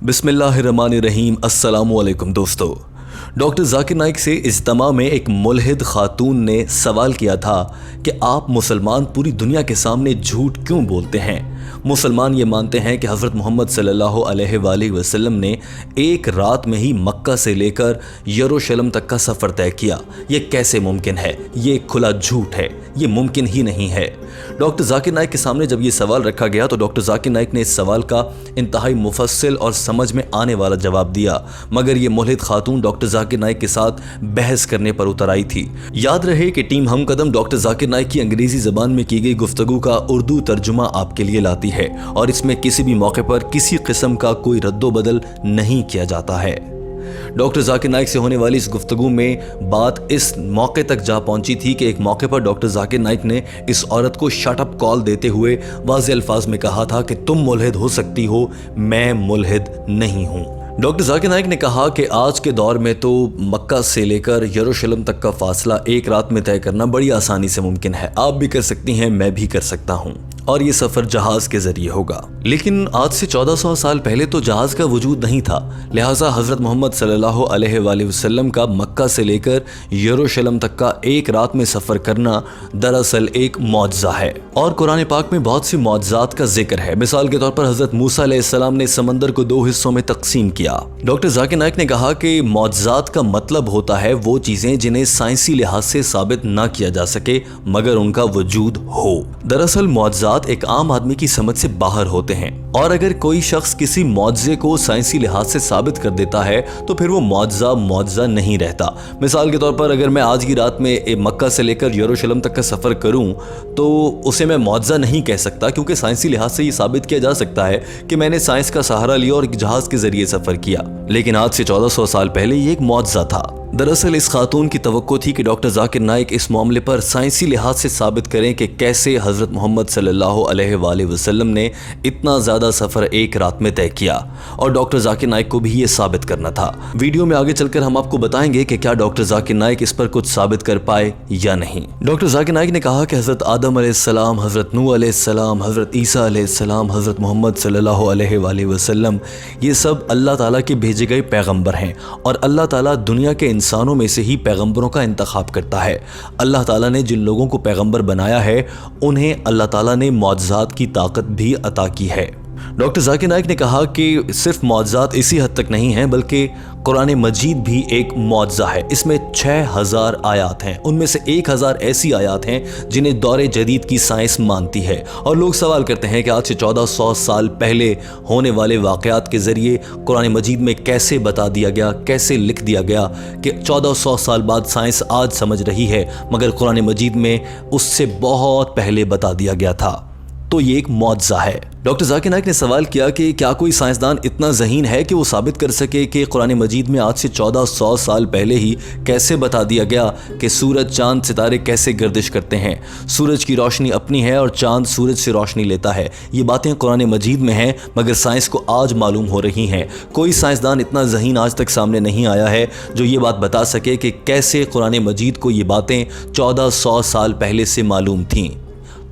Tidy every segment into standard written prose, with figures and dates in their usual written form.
बिस्मिल्लाहिर्रहमानिर्रहीम। अस्सलामु अलैकुम दोस्तों। डॉक्टर जाकिर नाइक से इज्तिमा में एक मुल्हिद खातून ने सवाल किया था कि आप मुसलमान पूरी दुनिया के सामने झूठ क्यों बोलते हैं। मुसलमान ये मानते हैं कि हज़रत मोहम्मद सल्लल्लाहु अलैहि वसल्लम ने एक रात में ही मक्का से लेकर यरूशलेम तक का सफ़र तय किया। ये कैसे मुमकिन है? ये खुला झूठ है, ये मुमकिन ही नहीं है। डॉक्टर जाकिर नाइक के सामने जब ये सवाल रखा गया तो डॉक्टर जाकिर नाइक ने इस सवाल का इंतहाई मुफस्सिल और समझ में आने वाला जवाब दिया, मगर ये मुल्हिद खातून डॉक्टर जाकिर नाइक के साथ बहस करने पर उतर आई थी। याद रहे कि टीम हमकदम डॉक्टर जाकिर नाइक की अंग्रेजी ज़बान में की गई गुफ्तगू का उर्दू तर्जुमा आपके लिए लाती है और इसमें किसी भी मौके पर किसी किस्म का कोई रद्दो-बदल नहीं किया जाता है। डॉक्टर जाकिर नाइक से होने वाली इस गुफ्तगू में बात इस मौके तक जा पहुंची थी कि एक मौके पर डॉक्टर जाकिर नाइक ने इस औरत को शट अप कॉल देते हुए वाज़ेह अल्फाज में कहा था कि तुम मुल्हिद हो सकती हो, मैं मुल्हिद नहीं हूं। डॉक्टर जाकिर नाइक ने कहा कि आज के दौर में तो मक्का से लेकर यरूशलेम तक का फासला एक रात में तय करना बड़ी आसानी से मुमकिन है। आप भी कर सकती हैं, मैं भी कर सकता हूं, और ये सफ़र जहाज़ के ज़रिए होगा। लेकिन आज से 1400 साल पहले तो जहाज़ का वजूद नहीं था, लिहाजा हज़रत मोहम्मद सल्लल्लाहु अलैहि वसल्लम का मक्का से लेकर यरूशलेम तक का एक रात में सफ़र करना दरअसल एक मौजज़ा है। और कुरान पाक में बहुत सी मौजज़ात का जिक्र है। मिसाल के तौर पर हज़रत मूसा अलैहिस्सलाम ने समंदर को 2 हिस्सों में तकसीम किया। डॉक्टर जाकिर नाइक ने कहा कि मौजज़ात का मतलब होता है वो चीज़ें जिन्हें साइंसी लिहाज से साबित ना किया जा सके मगर उनका वजूद हो। दरअसल मौजज़ात एक आम आदमी की समझ से बाहर होते हैं, और अगर कोई शख्स किसी मौजज़े को साइंसी लिहाज से साबित कर देता है तो फिर वो मौजज़ा नहीं रहता। मिसाल के तौर पर अगर मैं आज की रात में मक्का से लेकर यरूशलेम तक का सफ़र करूं तो उसे मैं मौजज़ा नहीं कह सकता, क्योंकि साइंसी लिहाज से ये साबित किया जा सकता है कि मैंने साइंस का सहारा लिया और एक जहाज़ के ज़रिए सफ़र किया। लेकिन आज से 1400 साल पहले ये एक मौजज़ा था। दरअसल इस खातून की तवक्को थी कि डॉक्टर जाकिर नाइक इस मामले पर साइंसी लिहाज से साबित करें कि कैसे हज़रत मोहम्मद सल्लल्लाहु अलैहि वसल्लम ने इतना ज़्यादा सफ़र एक रात में तय किया, और डॉक्टर जाकिर नाइक को भी ये साबित करना था। वीडियो में आगे चलकर हम आपको बताएंगे कि क्या डॉक्टर जाकिर नाइक इस पर कुछ साबित कर पाए या नहीं। डॉक्टर जाकिर नाइक ने कहा कि हज़रत आदम अलैहिस्सलाम, हज़रत नूह अलैहिस्सलाम, हज़रत ईसा अलैहिस्सलाम, हज़रत मोहम्मद सल्लल्लाहु अलैहि वसल्लम, ये सब अल्लाह ताला के भेजे गए पैगम्बर हैं, और अल्लाह ताला दुनिया के इंसानों में से ही पैगंबरों का इंतखाब करता है। अल्लाह ताला ने जिन लोगों को पैगंबर बनाया है उन्हें अल्लाह ताला ने मौजज़ात की ताकत भी अता की है। डॉक्टर जाकिर नाइक ने कहा कि सिर्फ मौजज़ात इसी हद तक नहीं हैं, बल्कि कुरान मजीद भी एक मौजज़ा है। इसमें 6000 आयात हैं, उनमें से 1000 ऐसी आयात हैं जिन्हें दौरे जदीद की साइंस मानती है। और लोग सवाल करते हैं कि आज से 1400 साल पहले होने वाले वाक़यात के ज़रिए कुरान मजीद में कैसे बता दिया गया, कैसे लिख दिया गया कि 1400 साल बाद साइंस आज समझ रही है मगर कुरान मजीद में उससे बहुत पहले बता दिया गया था। तो ये एक मौजज़ा है। डॉक्टर जाकिर नाइक ने सवाल किया कि क्या कोई साइंसदान इतना ज़हीन है कि वो साबित कर सके कि कुरान मजीद में आज से 1400 साल पहले ही कैसे बता दिया गया कि सूरज, चांद, सितारे कैसे गर्दिश करते हैं। सूरज की रोशनी अपनी है और चांद सूरज से रोशनी लेता है। ये बातें कुरान मजीद में हैं मगर साइंस को आज मालूम हो रही हैं। कोई साइंसदान इतना ज़हीन आज तक सामने नहीं आया है जो ये बात बता सके कि कैसे कुरान मजीद को ये बातें 1400 साल पहले से मालूम थीं।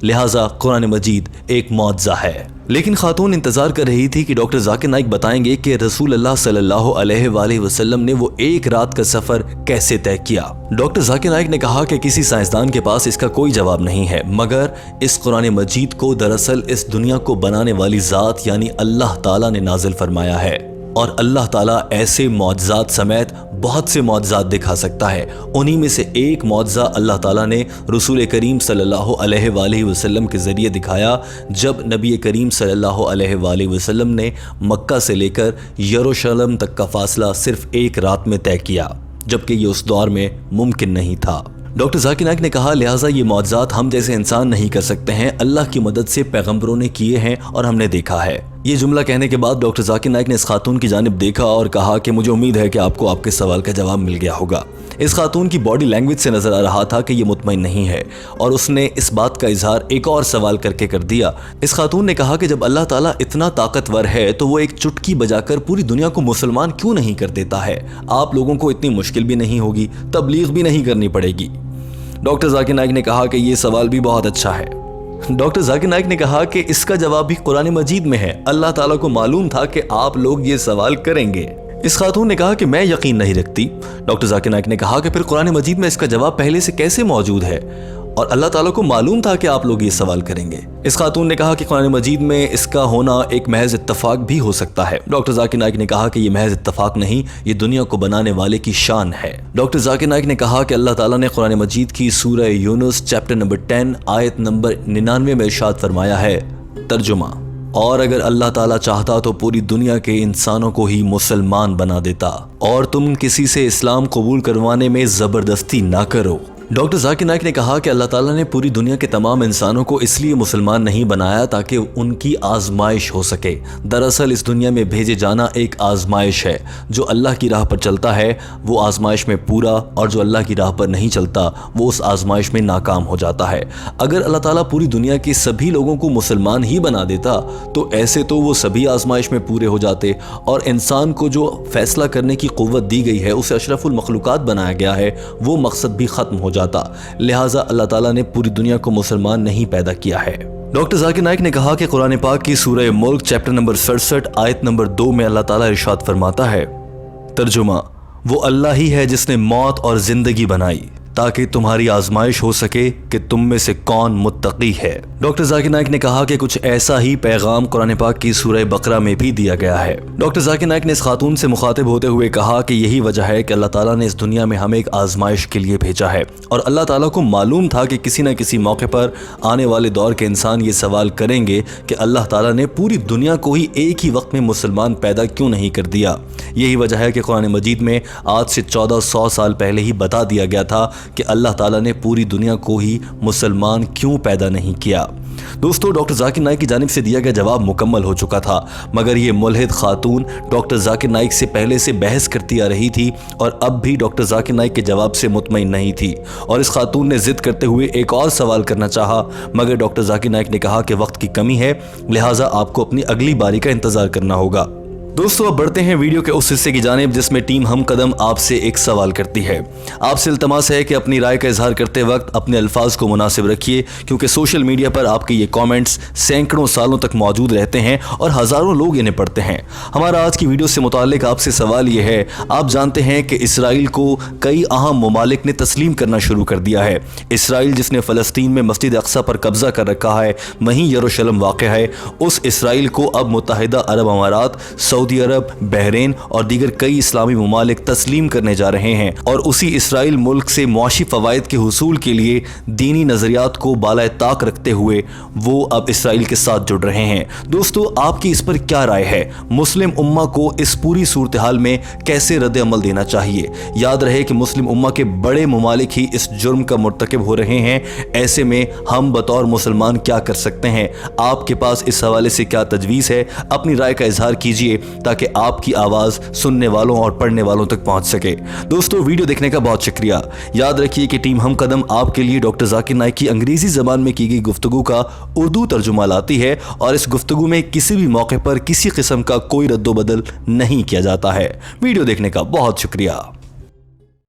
लिहाजा कुरान मजीद एक मौजज़ा है। लेकिन खातून इंतज़ार कर रही थी कि डॉक्टर जाकिर नाइक बताएंगे कि रसूल अल्लाह सल्लल्लाहु अलैहि वसल्लम ने वो एक रात का सफ़र कैसे तय किया। डॉक्टर जाकिर नाइक ने कहा कि किसी साइंसदान के पास इसका कोई जवाब नहीं है, मगर इस कुरान मजीद को दरअसल इस दुनिया को बनाने वाली ज़ात यानी अल्लाह ताला ने नाजिल फरमाया है, और अल्लाह ताला ऐसे मौजज़ात समेत बहुत से मौजज़ात दिखा सकता है। उन्हीं में से एक मौजज़ा अल्लाह ताला ने रसूल करीम सल्लल्लाहु अलैहि वसल्लम के ज़रिए दिखाया, जब नबी करीम सल्लल्लाहु अलैहि वसल्लम ने मक्का से लेकर यरूशलेम तक का फासला सिर्फ एक रात में तय किया, जबकि ये उस दौर में मुमकिन नहीं था। डॉक्टर जाकिर नाइक ने कहा लिहाजा ये मौजज़ात हम जैसे इंसान नहीं कर सकते हैं, अल्लाह की मदद से पैगंबरों ने किए हैं और हमने देखा है। ये जुमला कहने के बाद डॉक्टर जाकिर नाइक ने इस खातून की जानिब देखा और कहा कि मुझे उम्मीद है कि आपको आपके सवाल का जवाब मिल गया होगा। इस खातून की बॉडी लैंग्वेज से नजर आ रहा था कि ये मुतमईन नहीं है, और उसने इस बात का इजहार एक और सवाल करके कर दिया। इस खातून ने कहा कि जब अल्लाह ताला इतना ताकतवर है तो वो एक चुटकी बजाकर पूरी दुनिया को मुसलमान क्यों नहीं कर देता है। आप लोगों को इतनी मुश्किल भी नहीं होगी, तबलीग भी नहीं करनी पड़ेगी। डॉक्टर जाकिर नाइक ने कहा कि ये सवाल भी बहुत अच्छा है, डॉक्टर जाकिर नाइक ने कहा कि इसका जवाब भी कुरान मजीद में है। अल्लाह ताला को मालूम था कि आप लोग ये सवाल करेंगे। इस खातून ने कहा कि मैं यकीन नहीं रखती। डॉक्टर जाकिर नाइक ने कहा कि फिर कुरान मजीद में इसका जवाब पहले से कैसे मौजूद है और अल्लाह ताला को मालूम था कि आप लोग ये सवाल करेंगे। इस खातून ने कहा कि कुरान मजीद में इसका होना एक महज इत्तफाक भी हो सकता है। डॉक्टर जाकिर नाइक ने कहा कि ये महज इत्तफाक नहीं, ये दुनिया को बनाने वाले की शान है। डॉक्टर जाकिर नाइक ने कहा कि अल्लाह ताला ने कुरान मजीद की सूरह यूनुस चैप्टर नंबर 10 आयत नंबर 99 में इरशाद फरमाया है, तर्जुमा, और अगर अल्लाह ताला चाहता तो पूरी दुनिया के इंसानों को ही मुसलमान बना देता और तुम किसी से इस्लाम कबूल करवाने में ज़बरदस्ती ना करो। डॉक्टर जाकिर नाइक ने कहा कि अल्लाह ताला ने पूरी दुनिया के तमाम इंसानों को इसलिए मुसलमान नहीं बनाया ताकि उनकी आजमाइश हो सके। दरअसल इस दुनिया में भेजे जाना एक आजमाइश है। जो अल्लाह की राह पर चलता है वो आजमाइश में पूरा, और जो अल्लाह की राह पर नहीं चलता वो उस आजमाइश में नाकाम हो जाता है। अगर अल्लाह ताला पूरी दुनिया के सभी लोगों को मुसलमान ही बना देता तो ऐसे तो वो सभी आजमाइश में पूरे हो जाते और इंसान को जो फैसला करने की कुव्वत दी गई है, उसे अशरफुल मखलूकात बनाया गया है, वो मकसद भी ख़त्म हो जाता। लिहाजा अल्लाह ताला ने पूरी दुनिया को मुसलमान नहीं पैदा किया है। डॉक्टर जाकिर नाइक ने कहा कि कुरान पाक की सूरह मुल्क चैप्टर नंबर 67 आयत नंबर 2 में अल्लाह ताला इरशाद फरमाता है, तर्जुमा, वो अल्लाह ही है जिसने मौत और जिंदगी बनाई ताकि तुम्हारी आजमाइश हो सके कि तुम में से कौन मुत्तकी है। डॉक्टर जाकिर नाइक ने कहा कि कुछ ऐसा ही पैगाम कुरान पाक की सूरह बकरा में भी दिया गया है। डॉक्टर जाकिर नाइक ने इस खातून से मुखातिब होते हुए कहा कि यही वजह है कि अल्लाह ताला ने इस दुनिया में हमें एक आजमाइश के लिए भेजा है और अल्लाह ताला को मालूम था कि किसी न किसी मौके पर आने वाले दौर के इंसान ये सवाल करेंगे कि अल्लाह ताला ने पूरी दुनिया को ही एक ही वक्त में मुसलमान पैदा क्यों नहीं कर दिया। यही वजह है कि कुरान मजीद में आज से 1400 साल पहले ही बता दिया गया था कि अल्लाह ताला ने पूरी दुनिया को ही मुसलमान क्यों पैदा नहीं किया। दोस्तों, डॉक्टर जाकिर नाइक की जानिब से दिया गया जवाब मुकम्मल हो चुका था, मगर ये मुल्हिद खातून डॉक्टर जाकिर नाइक से पहले से बहस करती आ रही थी और अब भी डॉक्टर जाकिर नाइक के जवाब से मुतमईन नहीं थी और इस खातून ने जिद करते हुए एक और सवाल करना चाहा, मगर डॉक्टर जाकिर नाइक ने कहा कि वक्त की कमी है, लिहाजा आपको अपनी अगली बारी का इंतज़ार करना होगा। दोस्तों, अब बढ़ते हैं वीडियो के उस हिस्से की जानिब जिसमें टीम हम कदम आपसे एक सवाल करती है। आपसे इल्तमास है कि अपनी राय का इजहार करते वक्त अपने अल्फाज को मुनासिब रखिए, क्योंकि सोशल मीडिया पर आपके ये कमेंट्स सैकड़ों सालों तक मौजूद रहते हैं और हज़ारों लोग इन्हें पढ़ते हैं। हमारा आज की वीडियो से मुताल्लिक आपसे सवाल ये है, आप जानते हैं कि इसराइल को कई अहम ममालिक ने तस्लीम करना शुरू कर दिया है। इसराइल जिसने फ़लस्तीन में मस्जिद अक्सा पर कब्ज़ा कर रखा है, वहीं यरूशलेम वाक़ है, उस इसराइल को अब मुत्तहिदा अरब अमारात, सऊदी अरब, बहरीन और दीगर कई इस्लामी ममालिक तस्लीम करने जा रहे हैं और उसी इसराइल मुल्क से मुआशी फ़वाइद के हुसूल के लिए दीनी नज़रियात को बालाए ताक रखते हुए वो अब इसराइल के साथ जुड़ रहे हैं। दोस्तों, आपकी इस पर क्या राय है? मुस्लिम उम्मा को इस पूरी सूरत हाल में कैसे रद्द अमल देना चाहिए? याद रहे कि मुस्लिम उम्मा के बड़े ममालिक ही इस जुर्म का मुर्तकिब हो रहे हैं। ऐसे में हम बतौर मुसलमान क्या कर सकते हैं? आपके पास इस हवाले से क्या तजवीज़ है? अपनी राय का इजहार कीजिए ताकि आपकी आवाज़ सुनने वालों और पढ़ने वालों तक पहुंच सके। दोस्तों, वीडियो देखने का बहुत शुक्रिया। याद रखिए कि टीम हम कदम आपके लिए डॉक्टर जाकिर नाइक की अंग्रेज़ी ज़बान में की गई गुफ्तगू का उर्दू तर्जुमा लाती है और इस गुफ्तगू में किसी भी मौके पर किसी किस्म का कोई रद्दो बदल नहीं किया जाता है। वीडियो देखने का बहुत शुक्रिया।